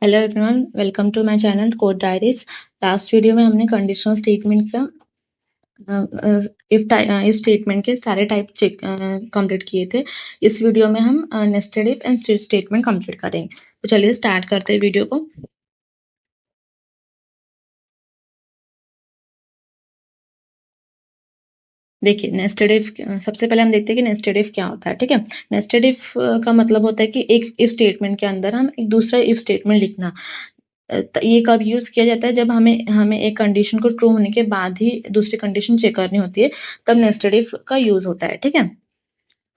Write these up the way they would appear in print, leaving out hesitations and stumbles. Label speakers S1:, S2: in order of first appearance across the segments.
S1: Hello everyone, welcome to my channel code diaries. Last video में हमने conditional statement का if statement के सारे टाइप चेक कंप्लीट किए थे। इस वीडियो में हम nested if and switch statement complete करेंगे। तो चलिए स्टार्ट करते हैं वीडियो को। देखिए नेस्टेड इफ, सबसे पहले हम देखते हैं कि नेस्टेड इफ क्या होता है। ठीक है, नेस्टेड इफ का मतलब होता है कि एक इफ स्टेटमेंट के अंदर हम एक दूसरा इफ स्टेटमेंट लिखना। ये कब यूज किया जाता है? जब हमें हमें एक कंडीशन को ट्रू होने के बाद ही दूसरी कंडीशन चेक करनी होती है, तब नेस्टेड इफ का यूज होता है। ठीक है,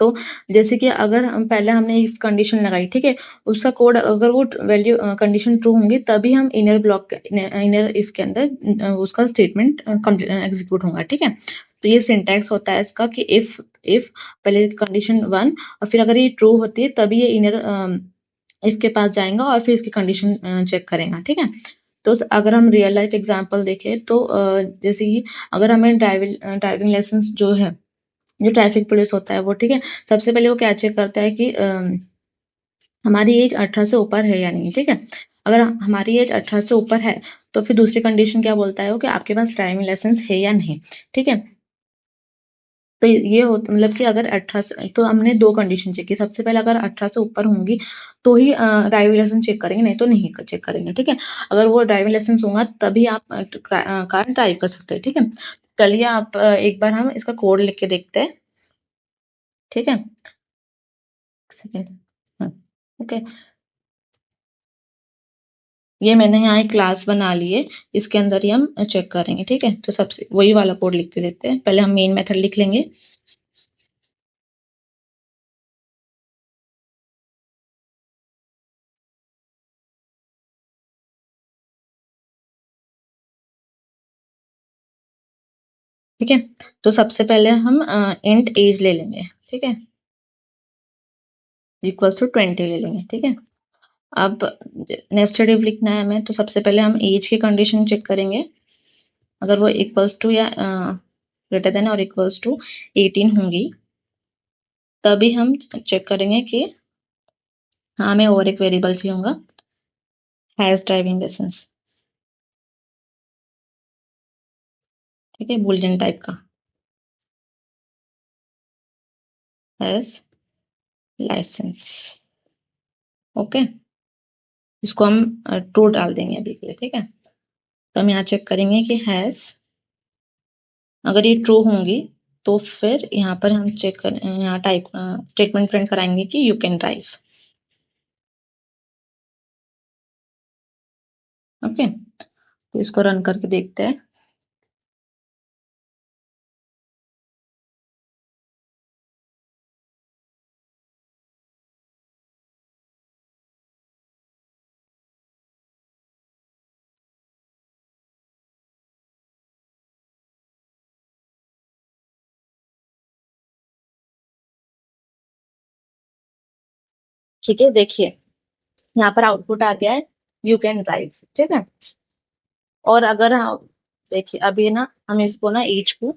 S1: तो जैसे कि अगर हम पहले हमने इफ कंडीशन लगाई, ठीक है, उसका कोड अगर वो वैल्यू कंडीशन ट्रू होंगी तभी हम इनर ब्लॉक इनर इफ के अंदर उसका स्टेटमेंट एग्जीक्यूट होगा। ठीक है, तो ये सिंटैक्स होता है इसका कि इफ पहले कंडीशन 1 और फिर अगर ये ट्रू होती है तभी ये इनर इफ के पास जाएगा और फिर इसकी कंडीशन चेक करेगा। ठीक है, तो अगर हम रियल लाइफ एग्जांपल देखें तो जैसे कि अगर हमें ड्राइविंग लाइसेंस जो है, जो ट्रैफिक पुलिस होता है वो, ठीक है, सबसे पहले वो क्या चेक करता है कि हमारी एज 18 से ऊपर है या नहीं। ठीक है, अगर हमारी एज 18 से ऊपर है तो फिर दूसरी कंडीशन क्या बोलता है वो कि आपके पास ड्राइविंग लाइसेंस है या नहीं। ठीक है, तो ये हो मतलब कि अगर 18 से, तो हमने दो कंडीशन चेक की। सबसे पहले अगर 18 से ऊपर होंगी तो ही ड्राइविंग लाइसेंस चेक करेंगे, नहीं तो नहीं चेक करेंगे। ठीक है, अगर वो ड्राइविंग लाइसेंस होगा तभी आप कार ड्राइव कर सकते हैं। ठीक है, चलिए आप एक बार हम इसका कोड लिख के देखते हैं। ठीक है, सेकेंड, हाँ, ओके, ये मैंने यहाँ एक क्लास बना ली है, इसके अंदर ही हम चेक करेंगे। ठीक है, तो सबसे वही वाला कोड लिखते देते हैं। पहले हम मेन मेथड लिख लेंगे। ठीक है, तो सबसे पहले हम इंट एज ले लेंगे। ठीक है, इक्वल्स टू 20 ले लेंगे। ठीक है, अब नेस्टेड इफ लिखना है हमें, तो सबसे पहले हम एज की कंडीशन चेक करेंगे। अगर वो इक्वल्स टू या ग्रेटर देन और इक्वल्स टू 18 होंगी तभी हम चेक करेंगे कि हाँ, हमें और एक वेरिएबल चाहिए होगा, हैज ड्राइविंग लाइसेंस। ठीक है, बुलियन टाइप का, हैज लाइसेंस। ओके, इसको हम ट्रू डाल देंगे अभी के लिए। ठीक है, तो हम यहाँ चेक करेंगे कि हैज, अगर ये ट्रू होंगी तो फिर यहाँ पर हम चेक कर, यहाँ टाइप स्टेटमेंट प्रिंट कराएंगे कि यू कैन ड्राइव। ओके, तो इसको रन करके देखते हैं। ठीक है, देखिए यहाँ पर आउटपुट आ गया है, यू कैन ड्राइव। ठीक है, और अगर देखिए अभी ना हम इसको ना एज को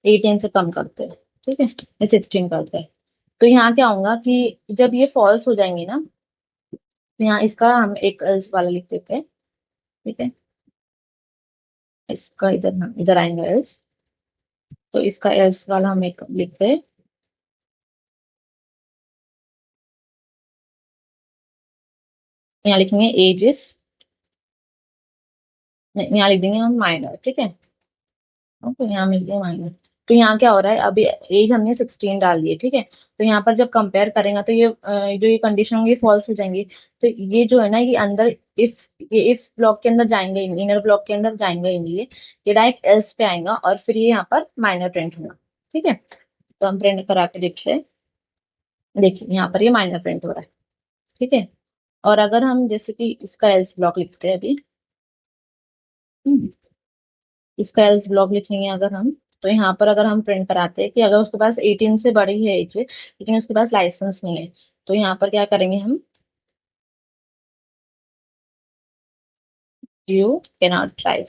S1: 18 से कम करते हैं। ठीक है, या 16 करते हैं, तो यहाँ क्या होगा कि जब ये फॉल्स हो जाएंगे ना, तो यहाँ इसका हम एक एल्स वाला लिख देते हैं। ठीक है, इसका इधर, हाँ इधर आएंगे एल्स, तो इसका एल्स वाला हम एक लिखते हैं। यहाँ लिखेंगे एजेस, यहाँ लिख देंगे हम माइनर। ठीक है, ओके, यहाँ मिल गया माइनर। तो यहाँ क्या हो रहा है, अभी एज हमने 16 डाल दी है। ठीक है, तो यहाँ पर जब कंपेयर करेंगे तो ये जो ये कंडीशन होंगी फॉल्स हो जाएंगी। तो ये जो है ना, ये अंदर ये इफ ब्लॉक के अंदर जाएंगे ही नहीं, इनर ब्लॉक के अंदर जाएंगे ही नहीं, ये डायरेक्ट एल्स पे आएगा और फिर ये यहाँ पर माइनर प्रिंट होगा। ठीक है, तो हम प्रिंट करा के देखते हैं। देखिए यहाँ पर ये माइनर प्रिंट हो रहा है। ठीक है, और अगर हम जैसे कि इसका एल्स ब्लॉक लिखते हैं अभी, हम्म, इसका एल्स ब्लॉक लिखेंगे अगर हम, तो यहाँ पर अगर हम प्रिंट कराते हैं कि अगर उसके पास 18 से बड़ी है एज लेकिन उसके पास लाइसेंस नहीं है, तो यहाँ पर क्या करेंगे हम, you can not drive.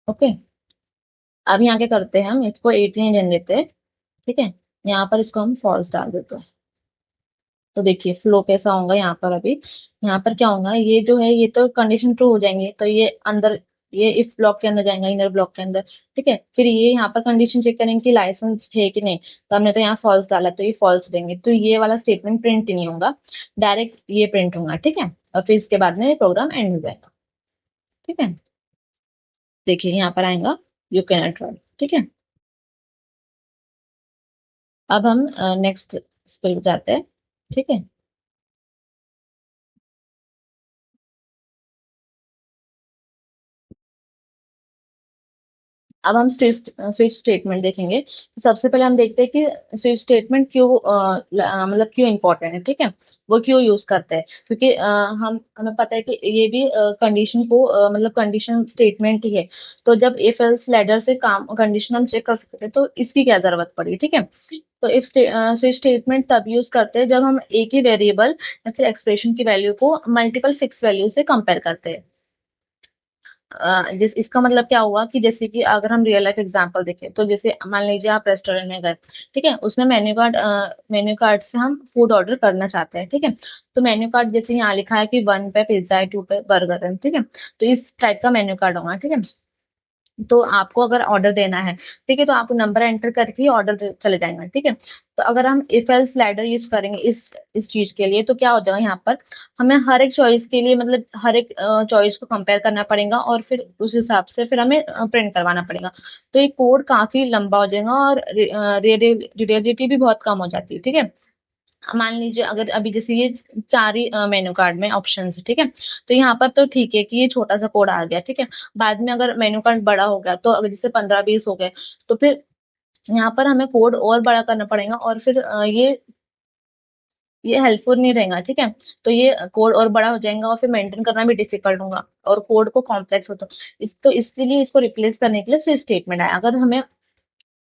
S1: Okay, अब यहाँ क्या करते हैं, हम इसको 18 रहने देते हैं। ठीक है, यहाँ पर इसको हम फॉल्स डाल देते हैं। तो देखिए फ्लो कैसा होगा यहाँ पर। अभी यहाँ पर क्या होगा, ये जो है ये तो कंडीशन ट्रू हो जाएंगे, तो ये अंदर, ये इफ ब्लॉक के अंदर जाएगा, इनर ब्लॉक के अंदर। ठीक है, फिर ये यहाँ पर कंडीशन चेक करेंगे कि लाइसेंस है कि नहीं, तो हमने तो यहाँ फॉल्स डाला तो ये फॉल्स देंगे, तो ये वाला स्टेटमेंट प्रिंट ही नहीं होगा, डायरेक्ट ये प्रिंट होगा। ठीक है, और फिर इसके बाद में प्रोग्राम एंड हो जाएगा। ठीक है, देखिए यहाँ पर आएगा यू कैन नॉट ड्राइव। ठीक है, अब हम नेक्स्ट इस पर जाते हैं। ठीक है, अब हम स्विच स्टेटमेंट देखेंगे। तो सबसे पहले हम देखते हैं कि स्विच स्टेटमेंट क्यों मतलब क्यों इंपॉर्टेंट है। ठीक है, वो क्यों यूज करते हैं, क्योंकि हम हमें पता है कि ये भी कंडीशन को मतलब कंडीशन स्टेटमेंट ही है। तो जब इफ एल्स लैडर से काम कंडीशन हम चेक कर सकते हैं, तो इसकी क्या जरूरत पड़ी। ठीक है, तो इफ स्विच स्टेटमेंट तब यूज करते हैं जब हम एक ही वेरिएबल या फिर एक्सप्रेशन की वैल्यू को मल्टीपल फिक्स वैल्यू से कंपेयर करते हैं। जिस इसका मतलब क्या हुआ कि जैसे कि अगर हम रियल लाइफ एग्जांपल देखें, तो जैसे मान लीजिए आप रेस्टोरेंट में गए। ठीक है, उसमें मेन्यू कार्ड से हम फूड ऑर्डर करना चाहते हैं। ठीक है, तो मेन्यू कार्ड जैसे यहाँ लिखा है कि 1 पे पिज्जा है, 2 पे बर्गर है। ठीक है, तो इस टाइप का मेन्यू कार्ड होगा। ठीक है, तो आपको अगर ऑर्डर देना है, ठीक है, तो आप नंबर एंटर करके ही ऑर्डर चले जाएंगे। ठीक है, तो अगर हम इफ एल्स स्लाइडर यूज करेंगे इस चीज के लिए, तो क्या हो जाएगा, यहाँ पर हमें हर एक चॉइस के लिए मतलब हर एक चॉइस को कंपेयर करना पड़ेगा, और फिर उस हिसाब से फिर हमें प्रिंट करवाना पड़ेगा। तो ये कोड काफी लंबा हो जाएगा, और रिडेबिलिटी भी बहुत कम हो जाती है। ठीक है, मान लीजिए अगर अभी जैसे ये चार ही मेनू कार्ड में ऑप्शन है। ठीक है, तो यहाँ पर तो ठीक है कि ये छोटा सा कोड आ गया। ठीक है, बाद में अगर मेनू कार्ड बड़ा हो गया, तो अगर जैसे 15-20 हो गए, तो फिर यहाँ पर हमें कोड और बड़ा करना पड़ेगा, और फिर ये हेल्पफुल नहीं रहेगा। ठीक है, तो ये कोड और बड़ा हो जाएगा, और फिर मेंटेन करना भी डिफिकल्ट होगा, और कोड को कॉम्प्लेक्स होता तो इसीलिए इसको रिप्लेस करने के लिए स्विच स्टेटमेंट आया। अगर हमें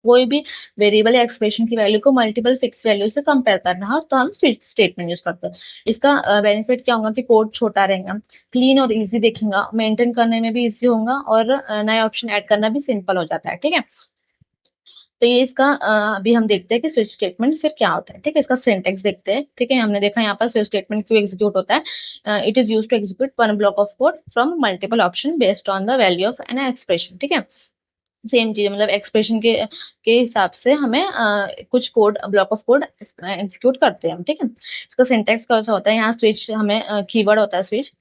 S1: कोई भी वेरिएबल या एक्सप्रेशन की वैल्यू को मल्टीपल फिक्स वैल्यू से कंपेयर करना हो, तो हम स्विच स्टेटमेंट यूज करते हैं। इसका बेनिफिट क्या होगा कि कोड छोटा रहेगा, क्लीन और इजी दिखेगा, मेंटेन करने में भी इजी होगा, और नए ऑप्शन ऐड करना भी सिंपल हो जाता है। ठीक है, तो ये इसका अभी हम देखते हैं कि स्विच स्टेटमेंट फिर क्या होता है। ठीक है, इसका सिंटेक्स देखते हैं। ठीक है, हमने देखा यहाँ पर स्विच स्टेटमेंट क्यों एग्जीक्यूट होता है। It is use to execute one block of code from multiple option based on the value of an expression. ठीक है, सेम चीज मतलब एक्सप्रेशन के हिसाब से हमें कुछ code block of code execute करते हैं हम। ठीक है, इसका सिंटेक्स कैसा होता है, यहाँ स्विच हमें कीवर्ड होता है स्विच।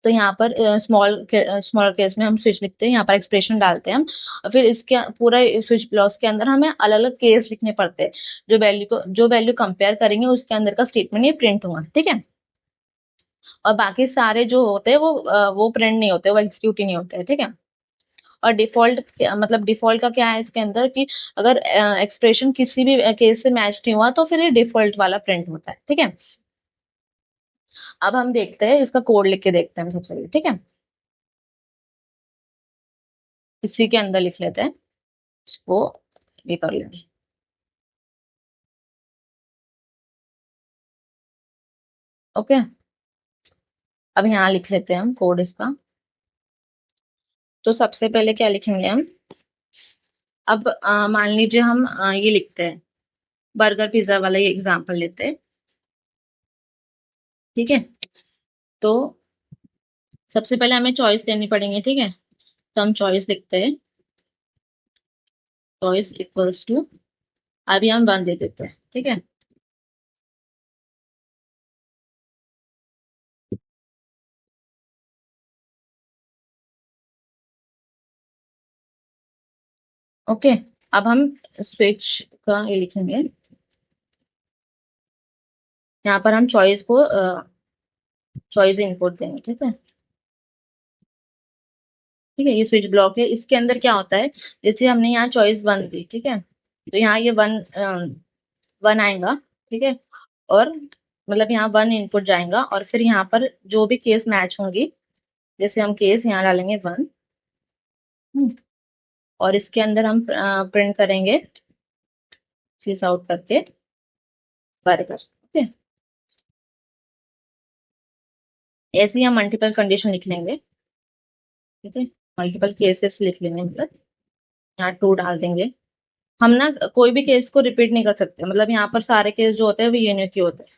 S1: तो यहाँ पर स्मॉल केस में हम स्विच लिखते हैं, यहाँ पर एक्सप्रेशन डालते हैं हम, और फिर इसके पूरा स्विच ब्लॉक्स के अंदर हमें अलग अलग केस लिखने पड़ते हैं। जो वैल्यू कंपेयर करेंगे उसके अंदर का स्टेटमेंट ये प्रिंट होगा। ठीक है, और बाकी सारे जो होते हैं वो प्रिंट नहीं होते, वो एग्जीक्यूट ही नहीं होते हैं। ठीक है, और डिफॉल्ट मतलब डिफॉल्ट का क्या है इसके अंदर कि अगर एक्सप्रेशन किसी भी केस से मैच नहीं हुआ, तो फिर ये डिफॉल्ट वाला प्रिंट होता है। ठीक है, अब हम देखते हैं इसका कोड लिख के देखते हैं हम सबसे पहले। ठीक है, इसी के अंदर लिख लेते हैं, इसको ये कर लेंगे। ओके, अब यहाँ लिख लेते हैं हम कोड इसका। तो सबसे पहले क्या लिखेंगे हम, अब मान लीजिए हम ये लिखते हैं, बर्गर पिज्जा वाला ये एग्जांपल लेते हैं। ठीक है, तो सबसे पहले हमें चॉइस देनी पड़ेगी। ठीक है, तो हम चॉइस लिखते हैं, चॉइस इक्वल्स टू, अभी हम 1 दे देते हैं। ठीक है, ओके, अब हम स्विच का ये लिखेंगे, यहाँ पर हम चॉइस को चॉइस इनपुट देंगे। ठीक है, ठीक है, ये स्विच ब्लॉक है, इसके अंदर क्या होता है, जैसे हमने यहाँ चॉइस 1 दी। ठीक है, तो यहाँ ये 1 आएगा। ठीक है, और मतलब यहाँ 1 इनपुट जाएगा, और फिर यहाँ पर जो भी केस मैच होंगी, जैसे हम केस यहाँ डालेंगे 1, और इसके अंदर हम प्रिंट करेंगे चीज आउट करके बर्गर। ओके, ऐसे ही हम मल्टीपल कंडीशन लिख लेंगे। ठीक है, मल्टीपल केसेस लिख लेंगे, मतलब यहाँ 2 डाल देंगे, हम ना कोई भी केस को रिपीट नहीं कर सकते, मतलब यहाँ पर सारे केस जो होते हैं वो यूनिक ही होते हैं।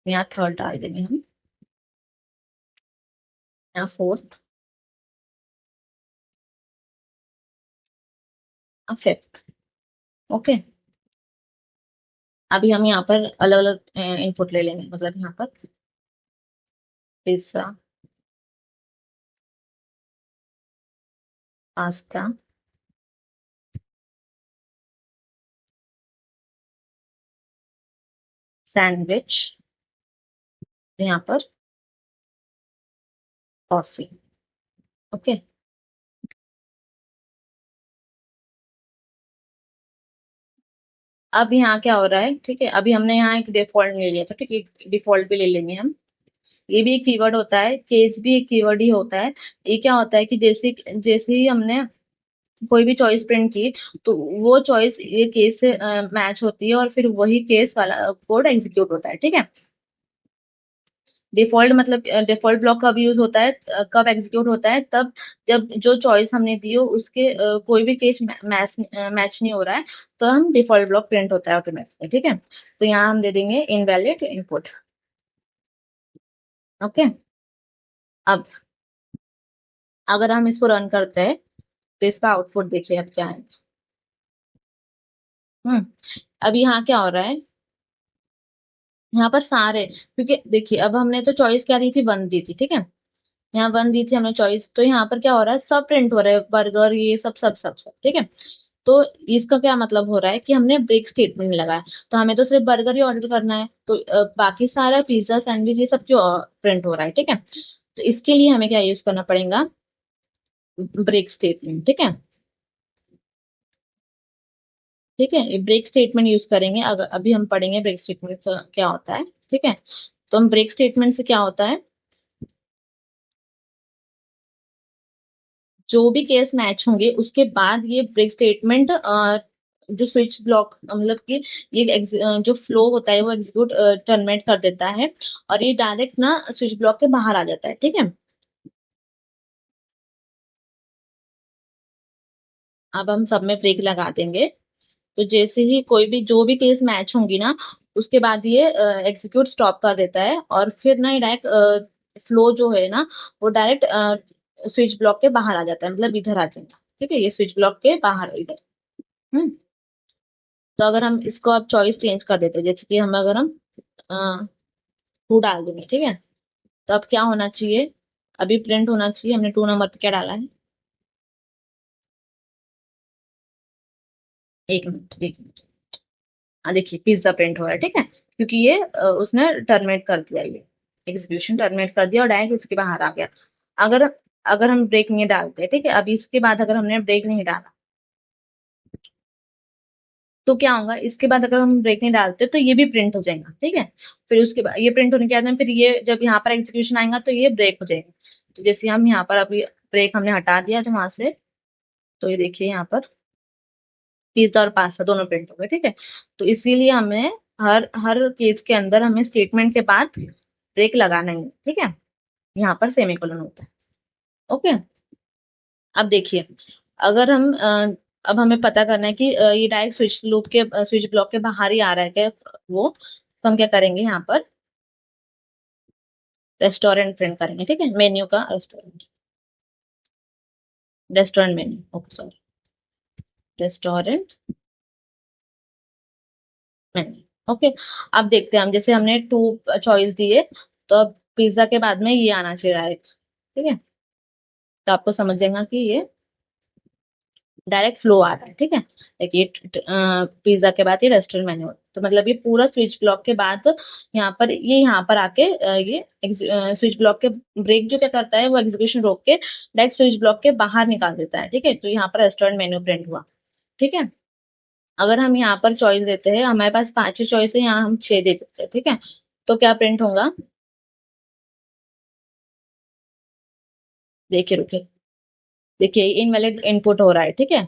S1: यहाँ थर्ड डाल देंगे हम, यहाँ फोर्थ, फिफ्थ। ओके। अभी हम यहाँ पर अलग अलग इनपुट ले लेंगे, मतलब यहाँ पर पिज्जा, पास्ता, सैंडविच, यहाँ पर कॉफी। ओके। अब यहाँ क्या हो रहा है, ठीक है, अभी हमने यहाँ एक डिफॉल्ट ले लिया था, ठीक है, डिफॉल्ट भी ले लेंगे हम। ये भी एक कीवर्ड होता है, केस भी एक कीवर्ड ही होता है। ये क्या होता है कि जैसे जैसे ही हमने कोई भी चॉइस प्रिंट की, तो वो चॉइस ये केस से मैच होती है और फिर वही केस वाला कोड एग्जीक्यूट होता है, ठीक है। डिफॉल्ट मतलब डिफॉल्ट ब्लॉक कब यूज होता है, कब एग्जीक्यूट होता है, तब जब जो चॉइस हमने दी हो उसके कोई भी केस मैच नहीं हो रहा है, तो हम डिफॉल्ट ब्लॉक प्रिंट होता है ऑटोमेटिकली, ठीक है। तो यहाँ हम दे देंगे इनवैलिड इनपुट। ओके। अब अगर हम इसको रन करते हैं तो इसका आउटपुट देखिए अब क्या है। हम्म। अब यहाँ क्या हो रहा है, यहाँ पर सारे, क्योंकि देखिए अब हमने तो चॉइस क्या दी थी, वन दी थी, ठीक है। यहाँ वन दी थी हमने चॉइस, तो यहाँ पर क्या हो रहा है, सब प्रिंट हो रहा है, बर्गर ये सब सब सब सब, ठीक है। तो इसका क्या मतलब हो रहा है कि हमने ब्रेक स्टेटमेंट लगाया, तो हमें तो सिर्फ बर्गर ही ऑर्डर करना है, तो बाकी सारा पिज्जा सैंडविच ये सब क्यों प्रिंट हो रहा है, ठीक है। तो इसके लिए हमें क्या यूज करना पड़ेगा, ब्रेक स्टेटमेंट, ठीक है। ठीक है, ब्रेक स्टेटमेंट यूज करेंगे, अगर अभी हम पढ़ेंगे ब्रेक स्टेटमेंट क्या होता है, ठीक है। तो हम ब्रेक स्टेटमेंट से क्या होता है, जो भी केस मैच होंगे उसके बाद ये ब्रेक स्टेटमेंट जो स्विच ब्लॉक मतलब कि ये जो फ्लो होता है वो एग्जीक्यूट टर्मिनेट कर देता है, और ये डायरेक्ट ना स्विच ब्लॉक के बाहर आ जाता है, ठीक है। अब हम सब में ब्रेक लगा देंगे, तो जैसे ही कोई भी जो भी केस मैच होंगी ना, उसके बाद ये एग्जीक्यूट स्टॉप कर देता है, और फिर ना ये डायरेक्ट फ्लो जो है ना वो डायरेक्ट स्विच ब्लॉक के बाहर आ जाता है, मतलब इधर आ जाएगा, ठीक है, ये स्विच ब्लॉक के बाहर इधर। हम्म। तो अगर हम इसको अब चॉइस चेंज कर देते हैं, जैसे कि हम अगर हम टू डाल देंगे, ठीक है, तो अब क्या होना चाहिए, अभी प्रिंट होना चाहिए, हमने टू नंबर पे क्या डाला है, एक मिनट एक मिनट। हाँ देखिए पिज्जा प्रिंट हो रहा है, ठीक है, क्योंकि ये उसने टर्मिनेट कर दिया, ये एग्जीक्यूशन टर्मिनेट कर दिया और डायरेक्ट उसके बाहर आ गया। अगर अगर हम ब्रेक नहीं डालते, ठीक है, अभी इसके बाद अगर हमने ब्रेक नहीं डाला, तो क्या होगा, इसके बाद अगर हम ब्रेक नहीं डालते तो ये भी प्रिंट हो जाएगा, ठीक है। फिर उसके बाद ये प्रिंट होने के बाद में फिर ये जब यहाँ पर एग्जीक्यूशन आएगा तो ये ब्रेक हो जाएगा। तो जैसे हम यहाँ पर अभी ब्रेक हमने हटा दिया था वहां से, तो ये देखिए यहाँ पर पिज्जा और पास्ता दोनों प्रिंट हो गए, ठीक है। तो इसीलिए हमें हर हर केस के अंदर हमें स्टेटमेंट के बाद ब्रेक लगाना ही है, ठीक है। यहाँ पर सेमीकोलन होता है। ओके। अब देखिए, अगर हम अब हमें पता करना है कि ये डायरेक्ट स्विच लूप के स्विच ब्लॉक के बाहर ही आ रहा है क्या, वो तो हम क्या करेंगे, यहाँ पर रेस्टोरेंट प्रिंट करेंगे, ठीक है, मेन्यू का restaurant, restaurant menu, okay sorry, restaurant menu. Okay. अब देखते हैं हम, जैसे हमने टू चॉइस दिए, तो अब पिज्जा के बाद में ये आना चाहिए डायरेक्ट, ठीक है। तो आपको समझ जाएगा कि ये डायरेक्ट फ्लो आ रहा है, ठीक है। देखिए पिज्जा के बाद ये रेस्टोरेंट मेन्यू, तो मतलब ये पूरा स्विच ब्लॉक के बाद यहाँ पर ये यहाँ पर आके ये स्विच ब्लॉक के ब्रेक जो क्या करता है वो एग्जीक्यूशन रोक के डायरेक्ट स्विच ब्लॉक के बाहर निकाल देता है, ठीक है। तो यहाँ पर रेस्टोरेंट मेन्यू प्रिंट हुआ, ठीक है। अगर हम यहाँ पर चॉइस देते हैं, हमारे पास पांच ही चॉइस है, यहाँ हम छह दे देते हैं, ठीक है। तो क्या प्रिंट होगा, देखिए रुकिए, देखिए इनवैलिड इनपुट हो रहा है, ठीक है।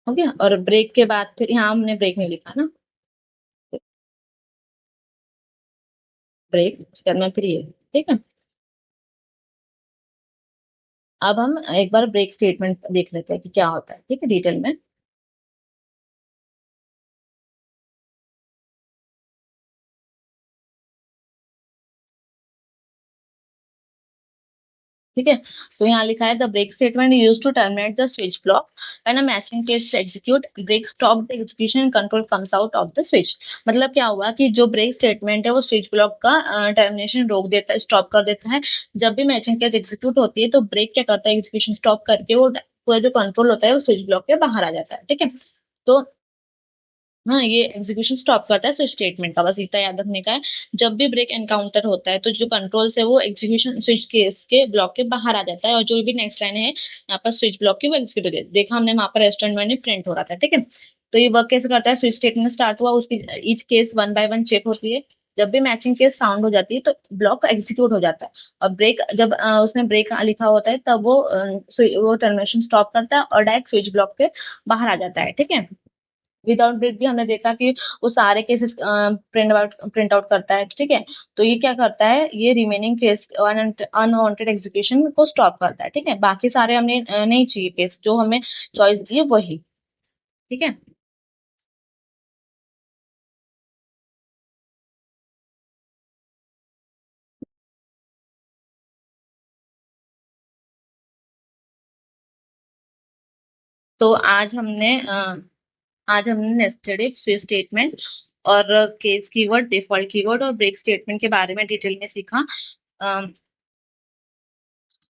S1: ओके, और ब्रेक के बाद फिर यहाँ हमने ब्रेक नहीं लिखा ना, ब्रेक उसके बाद में फिर ये, ठीक है। अब हम एक बार ब्रेक स्टेटमेंट देख लेते हैं कि क्या होता है, ठीक है, डिटेल में। ठीक है, तो यहाँ लिखा है the break statement use to terminate the switch block when a matching case execute break stop the execution control comes out of the switch. मतलब क्या हुआ कि जो ब्रेक स्टेटमेंट है वो स्विच ब्लॉक का टर्मिनेशन रोक देता है, स्टॉप कर देता है। जब भी मैचिंग केस एग्जीक्यूट होती है तो ब्रेक क्या करता है, एग्जीक्यूशन स्टॉप करके वो पूरा जो कंट्रोल होता है वो स्विच ब्लॉक के बाहर आ जाता है। ठीक है, तो हाँ, ये एग्जीक्यूशन स्टॉप करता है स्विच स्टेटमेंट का, बस इतना याद रखने का है। जब भी ब्रेक एनकाउंटर होता है तो जो कंट्रोल्स है वो एग्जीक्यूशन स्विच केस के ब्लॉक के बाहर आ जाता है, और जो भी नेक्स्ट लाइन है यहाँ पर स्विच ब्लॉक की वो एग्जीक्यूट हो जाती है। देखा हमने वहां पर रेस्टोरेंट में प्रिंट हो रहा था। ठीक है, तो ये वर्क कैसे करता है, स्विच स्टेटमेंट स्टार्ट हुआ, उसकी each case one by one check होती है। जब भी मैचिंग केस फाउंड हो जाती है तो ब्लॉक एग्जीक्यूट हो जाता है, और ब्रेक जब उसमें ब्रेक लिखा होता है तब वो टर्मिनेशन स्टॉप करता है और डायरेक्ट स्विच ब्लॉक के बाहर आ जाता है। ठीक है, विदाउट ब्रेक भी हमने देखा कि वो सारे केसेस प्रिंट आउट करता है। ठीक है, तो ये क्या करता है, ये रिमेनिंग केस अनवांटेड एग्जीक्यूशन को स्टॉप करता है। ठीक है, बाकी सारे हमने नहीं चाहिए केस, जो हमें चॉइस दी है वही। ठीक है, तो आज हमने नेस्टेड इफ, स्विच स्टेटमेंट और केस कीवर्ड, डिफॉल्ट कीवर्ड और ब्रेक स्टेटमेंट के बारे में डिटेल में सीखा।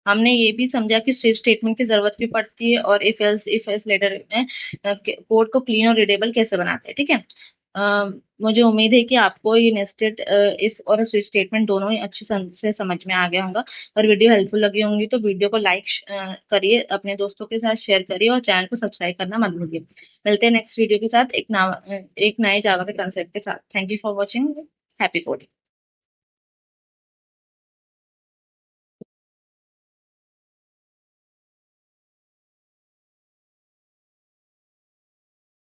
S1: हमने ये भी समझा कि स्विच स्टेटमेंट की जरूरत क्यों पड़ती है, और इफ एल्स लेटर में कोड को क्लीन और रीडेबल कैसे बनाते हैं। ठीक है, मुझे उम्मीद है कि आपको ये नेस्टेड इफ और स्विच स्टेटमेंट दोनों ही अच्छे से समझ में आ गया होगा। और वीडियो हेल्पफुल लगी होंगी तो वीडियो को लाइक करिए, अपने दोस्तों के साथ शेयर करिए और चैनल को सब्सक्राइब करना मत भूलिए। मिलते हैं नेक्स्ट वीडियो के साथ एक नए जावा के कंसेप्ट के साथ। Thank you for watching. Happy coding.